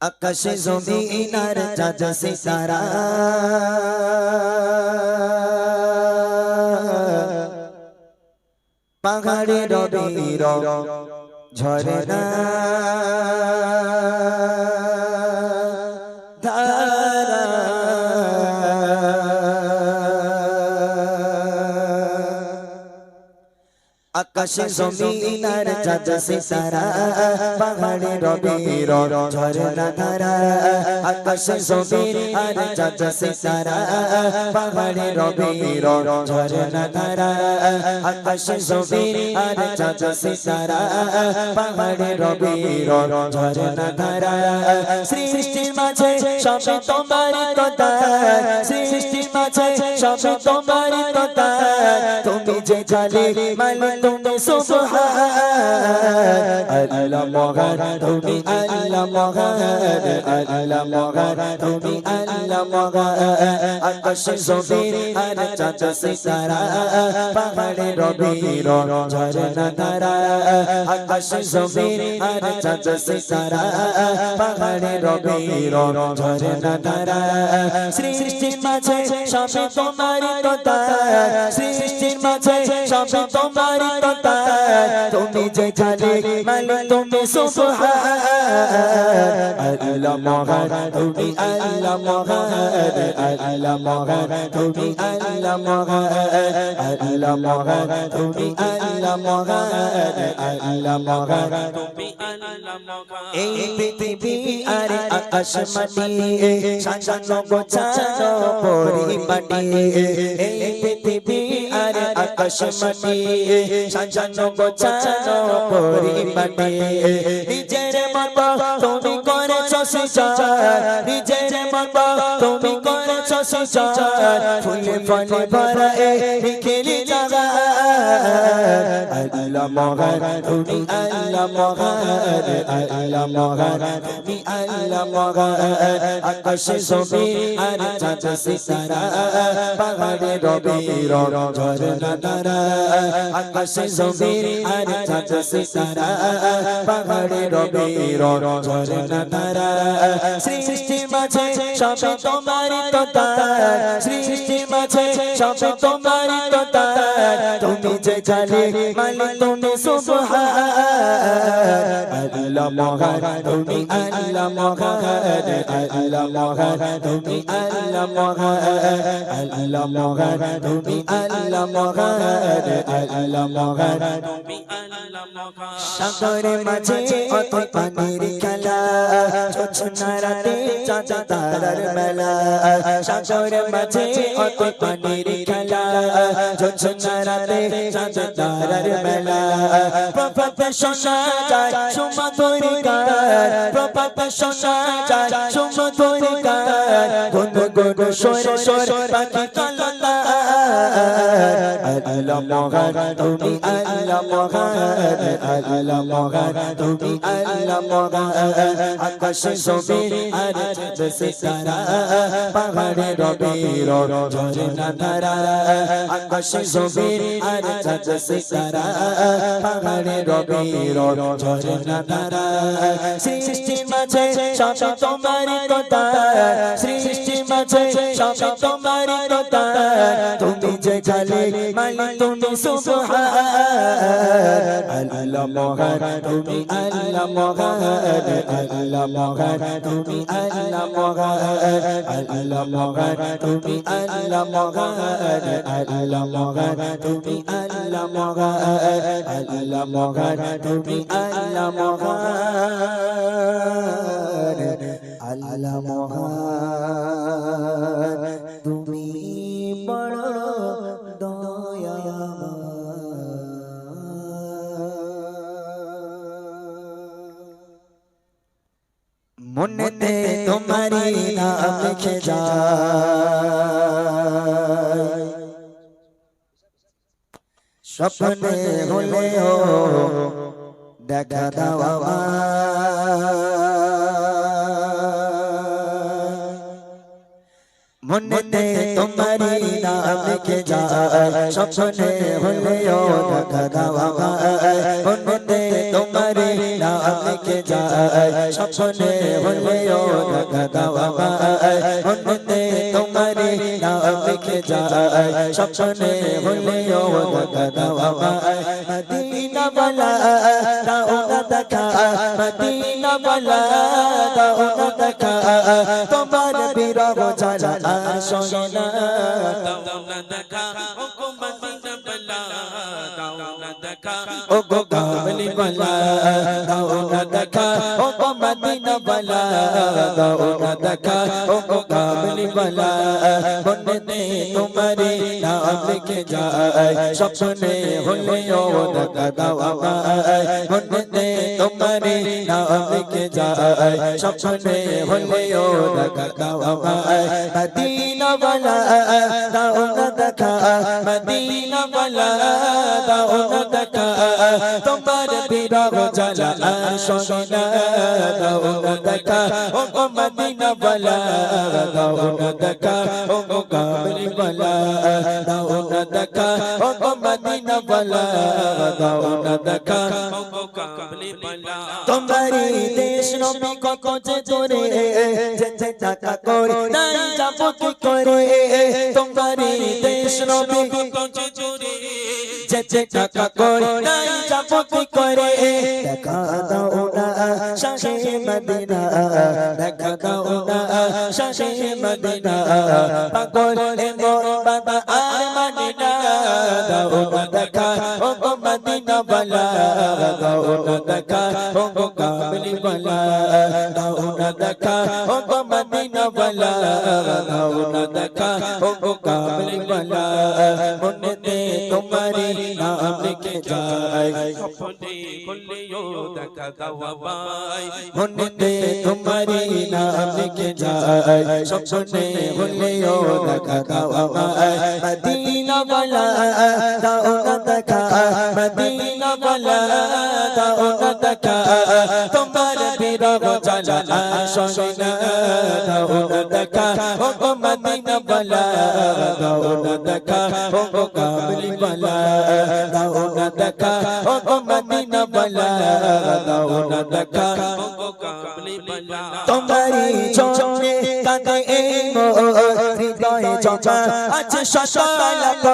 আকাশে জমিন আর চাঁদ সিতারা পাহাড়ে রবির ঝরনা ধারা আকাশে জমিন আর চাঁদ সিতারা পাহাড়ে রবির ঝরনা ধারা আকাশে জমিন আর চাঁদ সিতারা পাহাড়ে রবির ঝরনা ধারা আকাশে জমিন আর চাঁদ সিতারা পাহাড়ে রবির ঝরনা ধারা সৃষ্টির মাঝে সবে তোমারই কথা সৃষ্টির মাঝে সবে তোমারই কথা তুমি যে জানে মালিক তুমি সুবহান আল্লাহ মহান তুমি আল্লাহ মহান আল্লাহ মহান তুমি আল্লাহ মহান আকাশে জমিন আর চাঁদ সিতারা পাহাড়ে রবির ঝরনা ধারা আকাশে জমিন আর চাঁদ সিতারা পাহাড়ে রবির ঝরনা ধারা সৃষ্টির মাঝে সবে তোমারই কথা সৃষ্টির মাঝে সবে তোমারই কথা তুমি যে জানে মালিক তুমি সুবহান আল্লাহ মহান তুমি আল্লাহ মহান আল্লাহ মহান তুমি আল্লাহ মহান আল্লাহ মহান তুমি আল্লাহ মহান আল্লাহ মহান তুমি আল্লাহ মহান এই পৃথিবী আর আকাশ মাটি সাজানো গোছানো পরিপাটি এই পৃথিবী আর আকাশ মাটি সাজানো গোছানো পরিপাটি নিজের মতো তুমি করেছো সৃজন নিজের মতো তুমি করেছো সৃজন ফুলে ফলে ভরা এই খেলি জাগা আল্লাহ মহান তুমি আল্লাহ মহান আল্লাহ মহান তুমি আল্লাহ মহান আকাশে জমিন আর চাঁদ সিতারা পাহাড়ে রবির ঝরনা ধারা আকাশে জমিন আর চাঁদ সিতারা পাহাড়ে রবির ঝরনা ধারা সৃষ্টির মাঝে সবে তোমারই কথা সৃষ্টির মাঝে সবে তোমারই কথা তুমি যে জানে মালিক তুমি সুবহান আল্লাহ মহান তুমি আল্লাহ মহান আল্লাহ মহান তুমি আল্লাহ মহান আল্লাহ মহান তুমি আল্লাহ মহান আল্লাহ মহান তুমি আল্লাহ মহান সাগরের মাঝে অথই পানির খেলা ছোছনা রাতে চাঁদ তারার মেলা সাগরের মাঝে অথই পানির খেলা ছোছনা রাতে চাঁদ তারার মেলা প্রভাতে শোনা যায় সুমধুর গান প্রভাতে শোনা যায় সুমধুর গান গুন গুন সরে সরে পাখি কালা আল্লাহ মহান তুমি আল্লাহ মহান আল্লাহ মহান তুমি আল্লাহ মহান আকাশে জমিন আর চাঁদ সিতারা পাহাড়ে রবির ঝরনা ধারা আকাশে জমিন আর চাঁদ সিতারা পাহাড়ে রবির ঝরনা ধারা সৃষ্টির মাঝে সবে তোমারই কথা সৃষ্টির মাঝে সবে তোমারই কথা তুমি যে জানে মালিক তুমি সুবহান আল্লাহ মহান তুমি আল্লাহ মহান আল্লাহ মহান তুমি আল্লাহ মহান আল্লাহ মহান তুমি আল্লাহ মহান আল্লাহ মহান তুমি আল্লাহ মহান আল্লাহ মহান তুমি আল্লাহ মহান আল্লাহ মহান তুমি বড় মনেতে তোমারি নাম লিখে যায় স্বপ্নে হলেও দেখা দাও মনেতে তোমারি নাম লিখে যায় স্বপ্নে হলেও দেখা দাও মনেতে তোমারি নাম লিখে যায় স্বপ্নে হলেও দেখা দাও আমায় মনেতে তোমারি নাম লিখে যায় স্বপ্নে হলেও দেখা দাও আমায় মদিনা वाला দাও না দেখা মদিনা वाला দাও না দেখা তোমার বিরহ জ্বালা আর সহে না দাও না দেখা ও গো মদিনা वाला দাও না দেখা ও গো কামলি वाला দাও না দেখা ও গো মদিনা वाला দাও না দেখা ও গো কামলি वाला মনেতে তোমারি নাম লিখে যায় স্বপ্নে হলেও দেখা দাও আমায় মনেতে তোমারি নাম লিখে যায় স্বপ্নে হলেও দেখা দাও আমায় মদিনা वाला দাও না দেখা মদিনা वाला দাও না দেখা তোমার বিরহ জ্বালা আর সহে না দাও না দেখা ও গো মদিনা वाला দাও না দেখা ও গো কামলি वाला দাও না দেখা ও গো মদিনা वाला দাও না দেখা ও গো কামলি वाला তোমারি দেশ নবী কত যে জোরে যে টাকা করে নাই যাব কি করে তোমারি দেশ নবী কত জোরে যে টাকা করে নাই যাব কি করে দেখা দাও না শাহে মদিনা দেখা দাও না শাহে মদিনা পাগল মোর বাবা আর মদিনা দাও না দেখা ও গো মদিনা वाला দাও না দেখা ও গো কামলি वाला দাও না দেখা ও গো মদিনা वाला দাও না দেখা ও গো কামলি वाला মনেতে তোমারি নাম লিখে যায় স্বপ্নে হলেও দেখা দাও আমায় মনেতে তোমারি নাম লিখে যায় স্বপ্নে হলেও দেখা দাও আমায় মদিনা वाला দাও না দেখা মদিনা वाला দাও না দেখা তোমার বিরহ জ্বালা আর সহে না দাও না দেখা ও গো মদিনা वाला দাও না দেখা ও গো কামলি वाला দাও না দেখা ও গো মদিনা वाला দাও না দেখা ও গো কামলি वाला তোমারি চোখে কাঁদে এই মোর হৃদয়ে জমা আছে শশালাক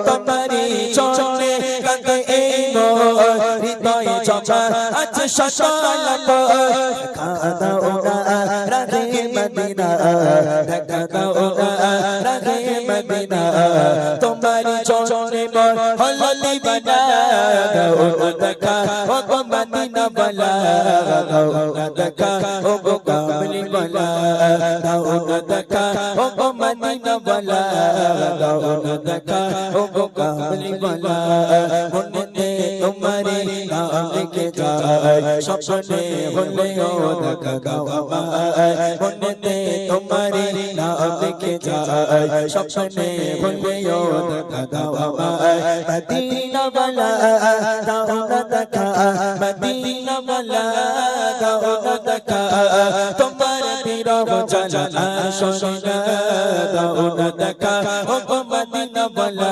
তোমারি চোখে কাঁদে এই মোর হৃদয়ে জমা আছে শশালাক দেখা দাও না রাধে মদিনা দেখা দাও না রাধে মদিনা তোমারি চোখে মোর হললি বানা দাও না দেখা ও গো মদিনা वाला দাও না দেখা ও গো কামলি वाला দাও না দেখা ও গো মদিনা वाला দাও না দেখা ও গো কামলি वाला মনেতে তোমারি নাম লিখে যায় স্বপ্নে হলেও দেখা দাও আমায় মনেতে তোমারি নাম লিখে যায় স্বপ্নে হলেও দেখা দাও আমায় মদিনা वाला দাও না দেখা মদিনা वाला দাও না দেখা তোমার বিরহ জ্বালা সহে না দাও না দেখা ও গো মদিনা वाला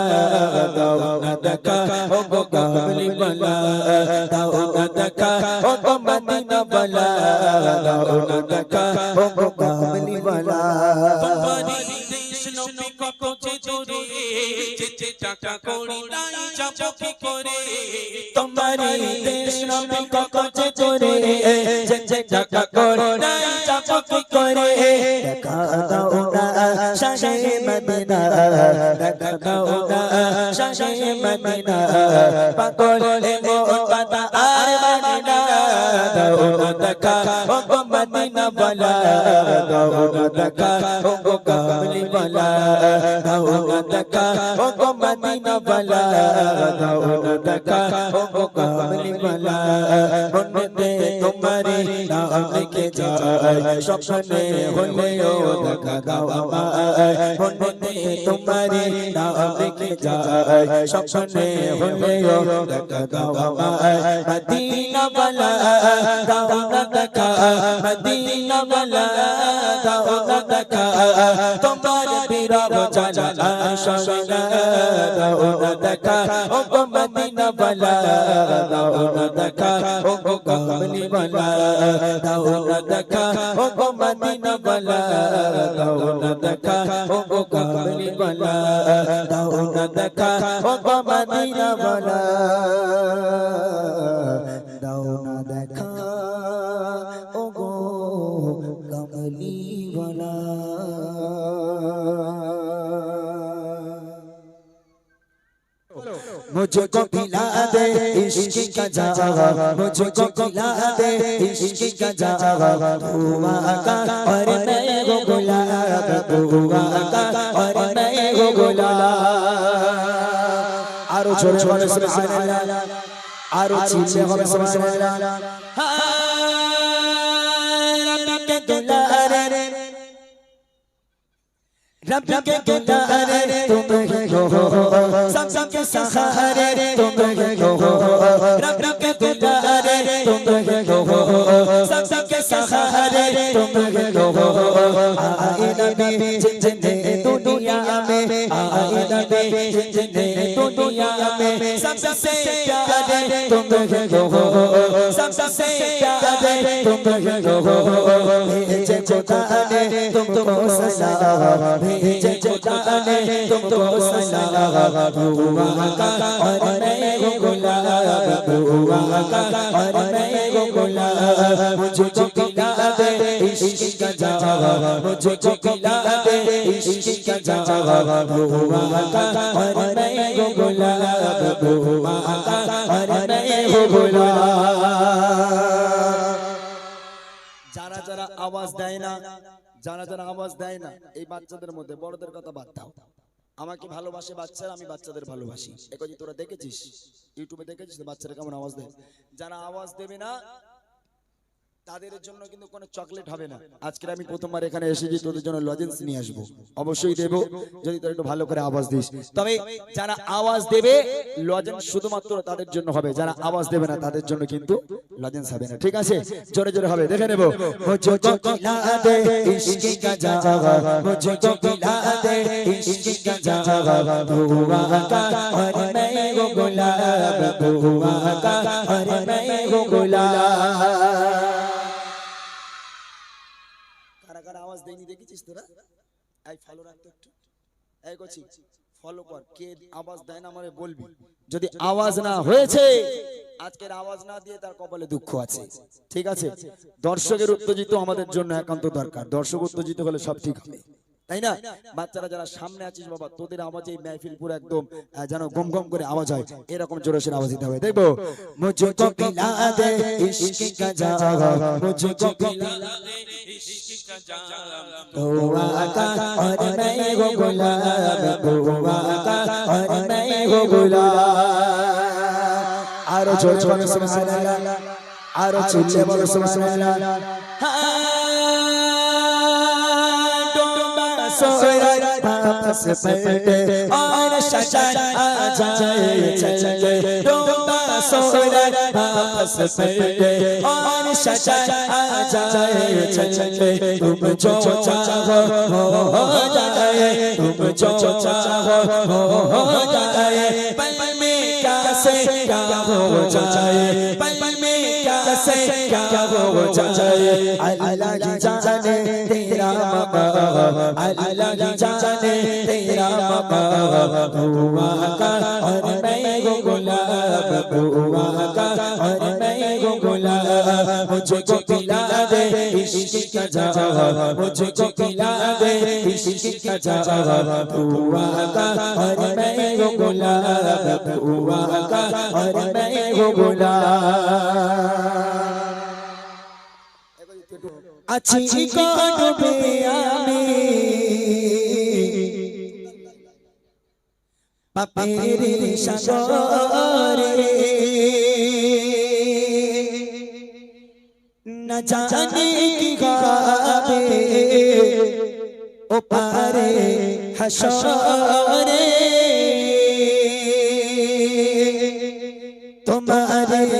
দাও না দেখা ও গো কামলি वाला দাও না দেখা ও গো মদিনা वाला দাও না দেখা ও গো কামলি वाला তোমারি দেশ নবী কত যে জোরে যে টাকা করি নাই যাব কি করে তোমারি দেশ নবী কত যে জোরে যে টাকা করে নাই যাব কি করে দেখা দাও না শাহে মদিনা দেখা দাও না শাহে মদিনা পাগল মোর বাবা আর মদিনা দাও না দেখা ও গো মদিনা वाला দাও না দেখা ও গো কামলি वाला দাও না দেখা ও গো মদিনা वाला দাও না দেখা ও গো কামলি वाला মনেতে তোমারি নাম লিখে যায় স্বপ্নে হলেও দেখা দাও আমায় মনেতে তোমারি নাম লিখে যায় স্বপ্নে হলেও দেখা দাও আমায় মদিনা वाला দাও না দেখা মদিনা वाला দাও না দেখা তোমার বিরহ জালা শোনা দাও না দেখা ও গো মদিনা वाला দাও না দেখা ও গো কামলি वाला দাও না দেখা ও গো মদিনা वाला দাও না দেখা ও গো কামলি वाला দাও না দেখা ও গো মদিনা वाला দাও না দেখা ও গো কামলি वाला मुझको खिला दे इश्क का जावा मुझको खिला दे इश्क का जावा दुआ का और मैं वो गुलाब दुआ का और मैं वो गुलाब आरो छोड़े वाले सुभान अल्लाह आरो चीचे वाले सुभान अल्लाह रब के दुलारे रब के दुलारे तुम हो सब के सहारे तुम हो रब के दुलारे तुम हो सब के सहारे तुम हो आए नबी जिंदे दुनिया में आए नबी जिंदे दुनिया में सबसे प्यारे तुम हो सबसे प्यारे तुम हो भेजे खुदा ने तुमको सलाम भेजे खुदा ने तुमको सलाम दुआ का और मैं वो गुलाब दुआ का और मैं वो गुलाब मुझको खिला दे इश्क का जवाब मुझको खिला दे इश्क का जवाब दुआ का और मैं वो गुलाब दुआ का और मैं वो गुलाब যারা যারা আওয়াজ দেয় না যারা যারা আওয়াজ দেয় না এই বাচ্চাদের মধ্যে বড়দের কথা বাদ দাও আমাকে ভালোবাসে বাচ্চারা আমি বাচ্চাদের ভালোবাসি একই তোরা দেখেছিস ইউটিউবে দেখেছিস বাচ্চারা কেমন আওয়াজ দেয় যারা আওয়াজ দেবে না তাদের জন্য কিন্তু কোনো চকলেট হবে না আজকে আমি প্রথমবার এখানে এসেছি তোদের জন্য লজেন্স নিয়ে আসব অবশ্যই দেব যদি তোরা একটু ভালো করে আওয়াজ দিস তবে যারা আওয়াজ দেবে লজেন্স শুধুমাত্র তাদের জন্য হবে যারা আওয়াজ দেবে না তাদের জন্য কিন্তু লজেন্স হবে না ঠিক আছে জোরে জোরে হবে দেখে নেব মুঝকো খিলা দে ইश्क का जावा मुझको खिला दे इश्क का जावा दुआ का और मैं वो गुलाब दुआ का और मैं वो गुलाब আওয়াজ দেইনি দেখেছিস তোরা এই ফলো রাখতে একটু এই কোচি ফলো কর কে আওয়াজ দেয় না আমারে বলবি যদি আওয়াজ না হয়েছে আজকের আওয়াজ না দিয়ে তার কপালে দুঃখ আছে ঠিক আছে দর্শকের উত্তেজিত আমাদের জন্য একান্ত দরকার দর্শক উত্তেজিত হলে সব ঠিক হবে তাই না বাচ্চারা যারা সামনে আছিস বাবা তোদের আওয়াজে মাহফিল পুরো একদম যেন গম গম করে আওয়াজ হয় এরকম জোরে সোরে আওয়াজ দিতে হবে দেখবো মুঝকো খিলা দে ইश्क का जावा मुझको खिला दे इश्क का जावा दुआ का और मैं वो गुलाब दुआ का और मैं वो गुलाब आरो जोरे बोलो सुभान अल्लाह आरो चिल्ले बोलो सुभान अल्लाह सोया वापस पलटे और शशर आ जाए चले डोबा सोया वापस पलटे और शशर आ जाए चले तुम जो चाहो हो जाए तुम जो चाहो हो जाए पल में क्या से क्या हो जाए पल में क्या से क्या हो जाए अल्लाह की जाने तेरा मकाम अल्लाह की जाने तेरा मकाम दुआ का और मैं वो गुलाब दुआ का और मैं वो गुलाब मुझको खिला दे इश्क का जवाब मुझको खिला दे इश्क का जवाब दुआ का और मैं वो गुलाब दुआ का और मैं वो गुलाब अच्छी को डूबे आमी पापेरी सागरे न जाने की गावे ओ पारे हशरे तुम्हारे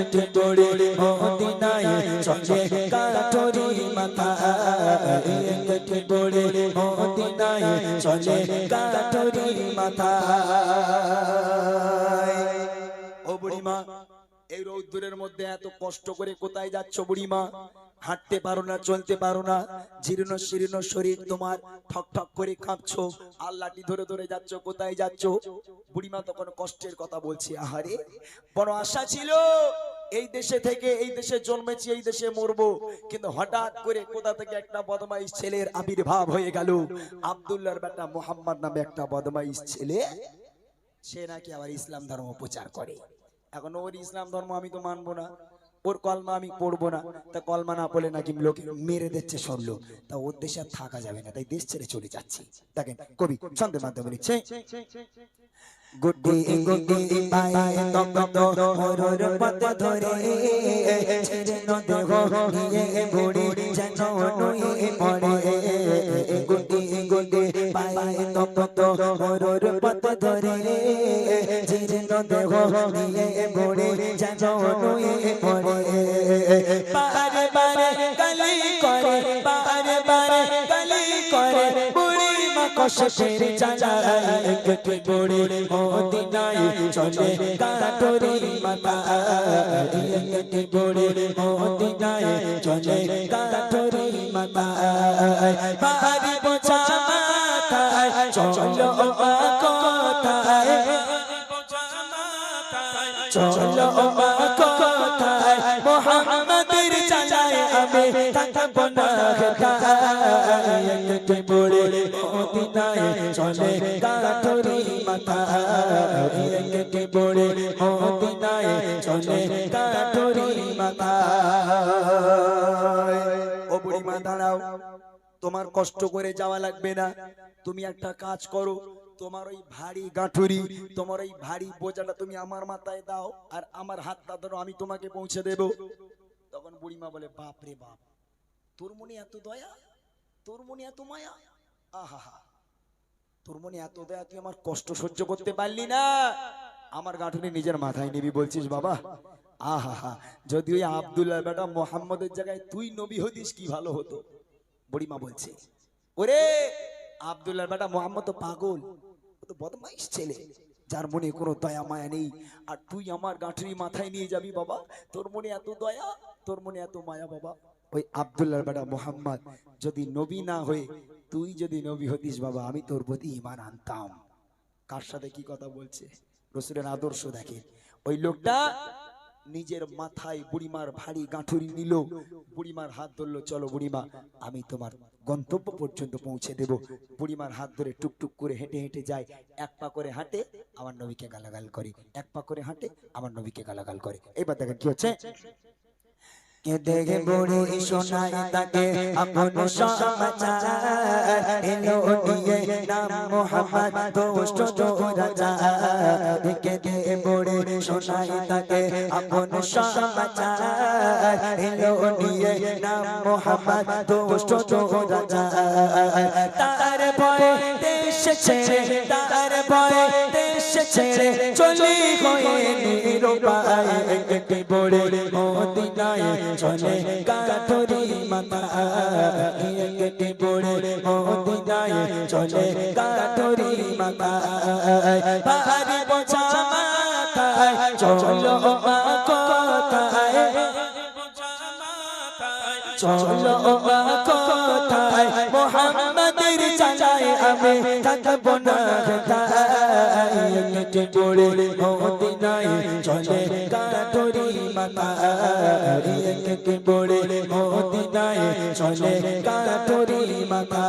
একটি পড়ে মদিনায় চলে কাঠুরি মাথা একটি পড়ে মদিনায় চলে কাঠুরি মাথা ও বুড়িমা এই রৌদ্রের মধ্যে এত কষ্ট করে কোথায় যাচ্ছ বুড়িমা হাঁটতে পারো না চলতে পারো না জীর্ণ শীর্ণ শরীর তোমার ঠক ঠক করে কাঁপছো আর লাঠি ধরে ধরে যাচ্ছ কোথায় যাচ্ছ বুড়িমা তখন কষ্টের কথা বলছে আহারে বড় আশা ছিল এই দেশে থেকে এই দেশে জন্মেছি এই দেশে মরবো কিন্তু হঠাৎ করে কোথা থেকে একটা বদমাইশ ছেলের আবির্ভাব হয়ে গেল আব্দুল্লাহর বেটা মোহাম্মদ নামে একটা বদমাইশ ছেলে সে নাকি আবার ইসলাম ধর্ম প্রচার করে এখন ওর ইসলাম ধর্ম আমি তো মানবো না ওর কলমা আমি পড়বো না তা কলমা না পড়লে নাকি লোকে মেরে দিচ্ছে সব লোক তা ওর দেশে আর থাকা যাবে না তাই দেশ ছেড়ে চলে যাচ্ছি দেখেন কবি ছন্দের মাধ্যমে লিখছে গুড্ডি গুড্ডি পায়ে তপ্ত হরর পথ ধরে ছেড়ে ন দেহ নিয়ে বুড়ি যেন নুয়ে পড়ে গুড্ডি গুড্ডি পায়ে তপ্ত হরর পথ ধরে ছেড়ে ন দেহ নিয়ে বুড়ি যেন নুয়ে পড়ে বারে বারে গলি করে বারে বারে গলি করে বুড়ি মা কষ্টের জ্বালা একটি বুড়ি মদিনায় চলে কাঠুরি মাথা একটি বুড়ি মদিনায় চলে কাঠুরি মাথা ভারী বোঝা মাথায় চলো মা কোথায় চলো মা কোথায় মোহাম্মদের জ্বালায় আমি থাকবো না একটি বুড়ি মদিনায় চলে কাঠুরি মাথা একটি বুড়ি মদিনায় চলে কাঠুরি মাথা ও বুড়ি মা দাঁড়াও তোমার কষ্ট করে যাওয়া লাগবে না তুমি একটা কাজ করো তোমার ওই ভারী গাঁঠুরি তোমার ওই ভারী বোঝাটা তুমি আমার মাথায় দাও আর আমার হাতটা ধরো আমি তোমাকে পৌঁছে দেব তখন বুড়িমা বলে বাপ রে বাপ তোর মনে এত দয়া তোর মনে এত মায়া আহা তোর মনে এত দয়া তুই আমার কষ্ট সহ্য করতে পারলি না আমার গাঁঠুরি নিজের মাথায় নিবি বলছিস বাবা আহা যদি ওই আব্দুল্লাহ বেটা মোহাম্মদের জায়গায় তুই নবী হতিস কি ভালো হতো বুড়িমা বলছে ওরে আব্দুল্লাহর বেটা মোহাম্মদ তো পাগল ও তো বদমাইশ ছেলে যার মনে কোনো দয়া মায়া নেই আর তুই আমার গাঁঠুরি মাথায় নিয়ে যাবি বাবা তোর মনে এত দয়া তোর মনে এত মায়া বাবা ওই আব্দুল্লাহর বেটা মোহাম্মদ যদি নবী না হয়ে তুই যদি নবী হতিস বাবা আমি তোর প্রতি ঈমান আনতাম কার সাথে কি কথা বলছে রাসূলের আদর্শ দেখেন ওই লোকটা নিজের মাথায় বুড়িমার ভারী গাঁঠুরি নিল বুড়িমার হাত ধরলো চলো বুড়িমা আমি তোমার গন্তব্য পর্যন্ত পৌঁছে দেব বুড়িমার হাত ধরে টুকটুক করে হেঁটে হেঁটে যায় এক পা করে হাঁটে আমার নবীকে গালাগাল করে এক পা করে হাঁটে আমার নবীকে গালাগাল করে এবার দেখেন কি হচ্ছে কে দেখে বুড়ি শোনায় তাকে আপন সমাচার এলো নিয়ে নাম মোহাম্মদ দোষ্ট রাজার কে দেখে বুড়ি শোনায় তাকে আপন সমাচার এলো নিয়ে নাম মোহাম্মদ দোষ্ট রাজার তার ভয়ে দেশ ছেড়ে তার ভয়ে দেশ ছেড়ে চলে হয়ে নিরুপায় একটি বুড়ি মদিনায় চলে কাঠুরি মাথা একটি বুড়ি মদিনায় চলে কাঠুরি মাথা ভারী বোঝা মাথায় চলো মা কোথায় চলো মা কোথায় মোহাম্মদের জ্বালায় আমি থাকবো না একটি বুড়ি মদিনায় চলে কাঠুরি মাথা একটি বুড়ি মদিনায় চলে কাঠুরি মাথা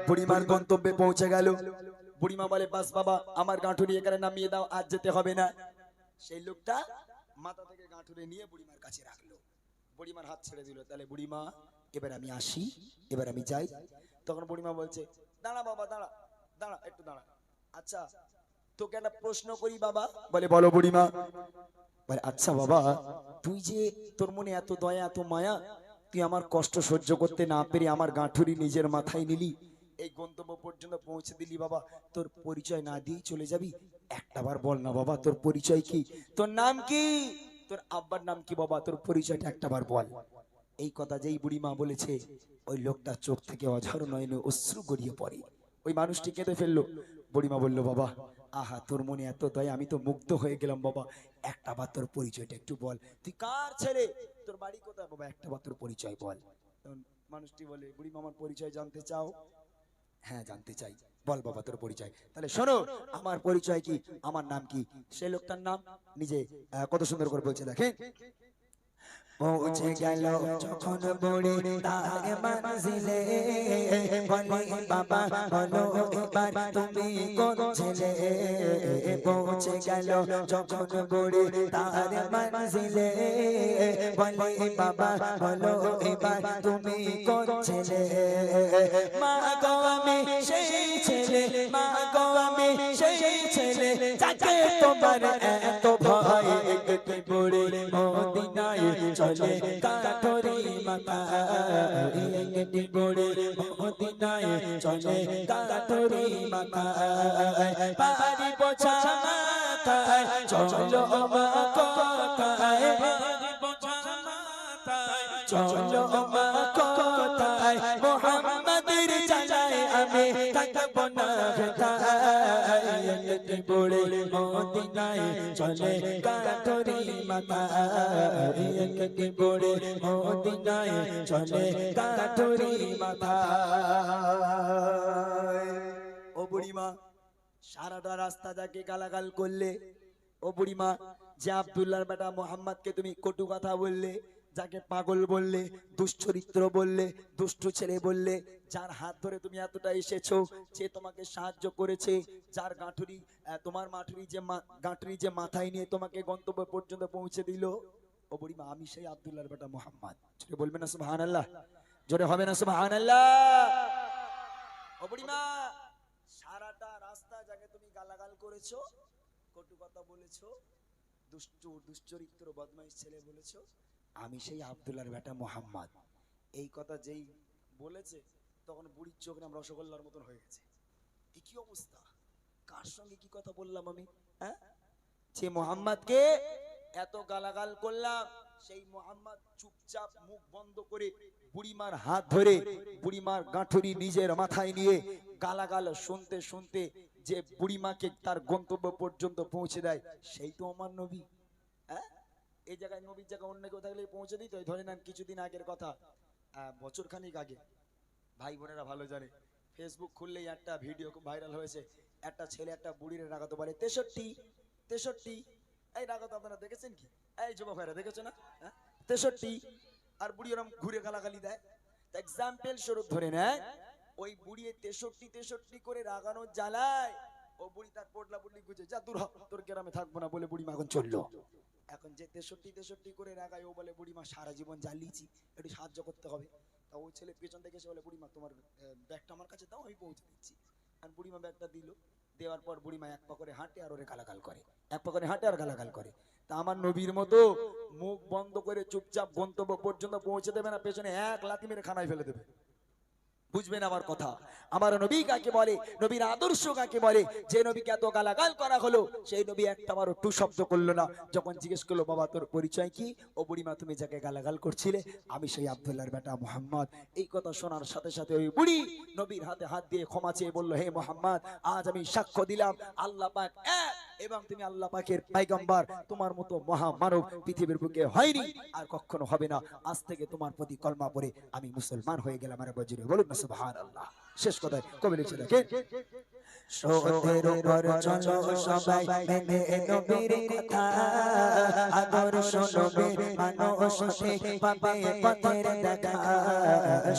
বুড়িমার গন্তব্যে পৌঁছে গেল বুড়িমা বলে বাস বাবা আমার গাঁঠুরি এখানে নামিয়ে দাও আজ যেতে হবে না সেই লোকটা মাথা থেকে গাঁঠুরি নিয়ে বুড়িমার কাছে রাখলো বুড়িমার হাত ছেড়ে দিল তাহলে বুড়িমা এবার আমি আসি এবার আমি যাই তখন বুড়িমা বলছে দাঁড়া বাবা দাঁড়া দাঁড়া একটু দাঁড়া আচ্ছা তোকে একটা প্রশ্ন করি বাবা বলে বলো বুড়িমা বলে আচ্ছা বাবা তুই যে তোর মনে এত দয়া এত মায়া তুই আমার কষ্ট সহ্য করতে না পেরে আমার গাঁঠুরি নিজের মাথায় নিলি এই গন্তব্য পর্যন্ত পৌঁছে দিলি বাবা তোর পরিচয় না দিয়ে চলে যাবি একটাবার বল না বাবা, তোর পরিচয় কি, তোর নাম কি, তোর আব্বার নাম কি বাবা, তোর পরিচয়টা একটাবার বল। এই কথা যেই বুড়িমা বলেছে, ওই লোকটা চোখ থেকে অঝর নয়নে অশ্রু গড়িয়ে পড়ে। ওই মানুষটি কেঁদে ফেললো। বুড়িমা বলল, বাবা আহা তোর মনে এত দয়া, আমি তো মুগ্ধ হয়ে গেলাম বাবা, একটাবার তোর পরিচয়টা একটু বল, তুই কার ছেলে, তোর বাড়ি কোথায় বাবা, একটাবার তোর পরিচয় বল। তখন মানুষটি বলে, বুড়িমা আমার পরিচয় জানতে চাও? হ্যাঁ জানতে চাই, বল বাবা তোর পরিচয়। তাহলে শোনো, আমার পরিচয় কি, আমার নাম কি। সেই লোকটার নাম নিজে কত সুন্দর করে বলছে, দেখেন। পৌঁছে গেল যখন বুড়ি তার মঞ্জিলে, বলে বাবা বলো এবার তুমি কোন ছেলে। পৌঁছে গেল যখন বুড়ি তার মঞ্জিলে, বলে বাবা বলো এবার তুমি কোন ছেলে। মা গো আমি সেই ছেলে, মা গো আমি সেই ছেলে, যাকে তোমার এত ভয়, একটি বুড়ি মদিনায় চলে কাঠরি মাথায়, একটি বুড়ি মদিনায় চলে কাঠরি মাথায়। পারি বোঝা মাথায় চলো মা কোথায়, পারি বোঝা মাথায় চলো মা কোথায়, মোহাম্মদের জানায় আমি থাকবো না কোথায়। একটি বুড়ি মদিনায় চলে কাঠরি মাথায়, একটি বুড়ি মদিনায় চলে কাঠরি মাথায়। ও বুড়িমা সারাটা রাস্তা যাকে গালাগাল করলে, ও বুড়িমা যে আব্দুল্লাহর বেটা মোহাম্মদকে তুমি কটু কথা বললে, যাকে পাগল বললে, দুশ্চরিত্র বললে, দুষ্ট ছেলে বললে, যার হাত ধরে তুমি এতটা এসেছো, যে তোমাকে সাহায্য করেছে, যার গাঁঠুরি তোমার গাঁঠুরি যে মাথায় নিয়ে তোমাকে গন্তব্য পর্যন্ত পৌঁছে দিল, ও বুড়িমা আমি সেই আব্দুল্লাহর বেটা মোহাম্মদ। জোরে বলবে না সুবহানাল্লাহ, জোরে হবে না সুবহানাল্লাহ। ও বুড়িমা সারাটা রাস্তা যাকে তুমি গালাগাল করেছো, কটু কথা বলেছো, দুশ্চরিত্র বদমাইশ ছেলে বলেছো, আমি সেই আব্দুল্লাহর বেটা মোহাম্মদ। এই কথা যেই বলেছে, তখন বুড়ির চোখ নাম রসগোল্লার মতন হয়ে গেছে। কি অবস্থা, কার সঙ্গে কি কথা বললাম আমি, হ্যাঁ? যে মোহাম্মদকে এত গালাগাল করলাম, সেই মোহাম্মদ চুপচাপ মুখ বন্ধ করে বুড়িমার হাত ধরে বুড়িমার গাঁঠুরি নিজের মাথায় নিয়ে গালাগাল শুনতে শুনতে যে বুড়িমাকে তার গন্তব্য পর্যন্ত পৌঁছে দেয়, সেই তো আমার নবী। হ্যাঁ, এই জায়গায় নবীর জায়গায় অন্য কেউ থাকলে পৌঁছে দিত। ধরে নেন কিছুদিন আগের কথা, বছর খানিক আগে, ভাই বোনেরা ভালো জানে, ফেসবুক খুললেই একটা ভিডিও খুব ভাইরাল হয়েছে। একটা ছেলে একটা বুড়ির রাগাতে পারে 63 63। এই রাগাতে আপনারা দেখেছেন কি? এই যুবক ভাইরা দেখেছো না? 63। আর বুড়ি ওরম ঘুরে গালাগালি দেয়। এক্সাম্পল স্বরূপ ধরে নেয়, ওই বুড়ি 63 করে রাগানোর জ্বালায় ও বুড়ি তার পোটলা পুটলি গুজে, যা দূর হ, তোর গ্রামে থাকবো না বলে বুড়ি মা এখন চললো। এখন যে 63 করে রাগায়, ও বলে বুড়ি মা সারা জীবন জ্বালিয়েছি, একটু সাহায্য করতে হবে। তা ওই ছেলে পেছন থেকে এসে বলে, বুড়িমা তোমার ব্যাগটা আমার কাছে দাও, আমি পৌঁছে দিচ্ছি। আর বুড়িমা ব্যাগটা দিল, দেওয়ার পর বুড়িমা এক পা করে হাঁটে আর ওরে গালাগাল করে, এক পা করে হাঁটে আর গালাগাল করে। তা আমার নবীর মতো মুখ বন্ধ করে চুপচাপ গন্তব্য পর্যন্ত পৌঁছে দেবে না, পেছনে এক লাথি মেরে খানায় ফেলে দেবে। বুঝবেন আমার কথা, আমার নবী কাকে বলে, নবীর আদর্শ কাকে বলে। যে নবীকে এত গালাগাল করা হলো, সেই নবী একটা বারো টু শব্দ করলো না। যখন জিজ্ঞেস করলো, বাবা তোর পরিচয় কি? ও বুড়িমা তুমি যাকে গালাগাল করছিলে, আমি সেই আব্দুল্লাহর বেটা মোহাম্মদ। এই কথা শোনার সাথে সাথে ওই বুড়ি নবীর হাতে হাত দিয়ে ক্ষমা চেয়ে বললো, হে মোহাম্মদ, আজ আমি সাক্ষ্য দিলাম আল্লাহ পাক এক, এবং তুমি আল্লাহ পাকের পয়গম্বর। তোমার মতো মহামানব পৃথিবীর বুকে হয়নি আর কখনো হবে না। আজ থেকে তোমার প্রতি কলমা পড়ে আমি মুসলমান হয়ে গেলাম। আর বজরে বলুন না সুবহানাল্লাহ। শেষ কথায় কবি লিখছে, দেখেন, সত্যের উপর চলো সবাই, মেনে নবীর কথা, আদর্শ নবীর মানো সাথে পাবে পথের দেখা।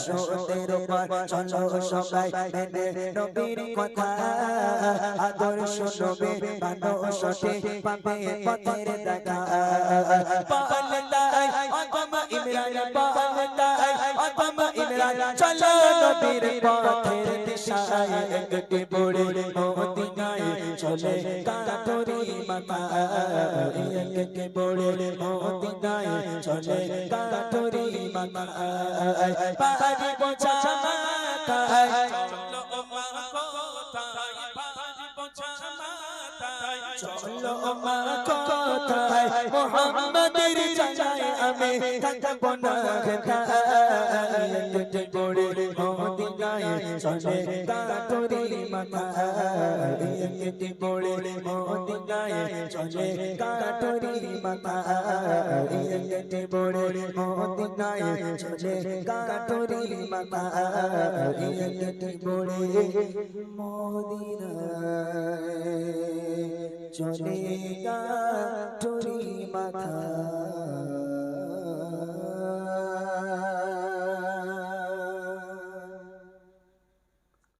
সত্যের উপর চলো সবাই, মেনে নবীর কথা, আদর্শ নবীর মানো সাথে পাবে পথের দেখা। পালতাই আদম ইমরান, পালতাই আদম ইমরান, চলো নবীর পথের দিশায়, একটি বুড়ি মদিনায় চলে কাঠরি মাথায়, একটি বুড়ি মদিনায় চলে কাঠরি মাথায়। পাহাড়ি বোঝা মাথায় চলো মা কোথায়, পারি বোঝা মাথায় বলো মা কোথায় মোহাম্মদের জানায় আমি থাকবো না হেদায়েতে পড়ে মদিনায় চলে কাটুরি মাথা এতে পড়ে মদিনায় চলে কাটুরি মাথা এতে পড়ে মদিনায় চলে কাটুরি মাথা এতে পড়ে মদিনায় চলে কাটুরি মাথা